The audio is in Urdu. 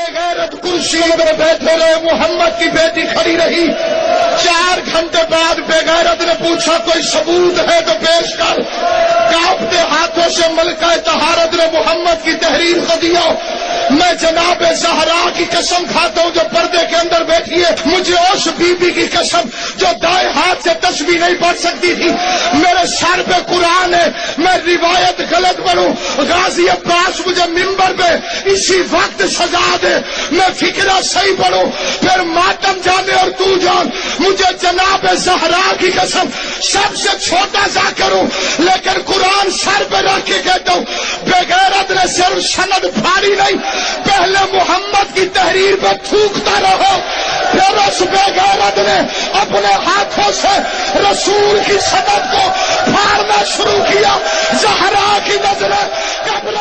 بے غیرت کرسی میں بیٹھے رہے، محمد کی بیٹی کھڑی رہی، 4 گھنٹے بعد بے غیرت نے پوچھا کوئی ثبوت ہے تو پیش کر، کانپتے ہاتھوں سے ملکہ طہارت نے محمد کی تحریر کو دیا۔ میں جناب زہرا کی قسم کھاتا ہوں جو پردے کے اندر بیٹھی ہے، مجھے اس بی بی کی قسم جو دائیں ہاتھ سے تسبیح نہیں پڑھ سکتی تھی، میرے سر پہ قرآن ہے، میں روایت غلط پڑھوں، غازی عباس مجھے منبر پہ اسی وقت سزا دے، میں فکرہ صحیح پڑھوں، پھر ماتم جانے اور تو جان، مجھے جناب زہرا کی قسم سب سے چھوٹا ذاکر ہوں، لیکن قرآن سر پہ رکھ کے کہتا ہوں بے غیرت نے صرف سند پھاڑی نہیں، پہلے محمد کی تحریر پہ تھوکتا رہو، پھر اس بے غیرت نے اپنے ہاتھوں سے رسول کی سند کو پھاڑنا شروع کیا۔ زہرا کی نظریں قبل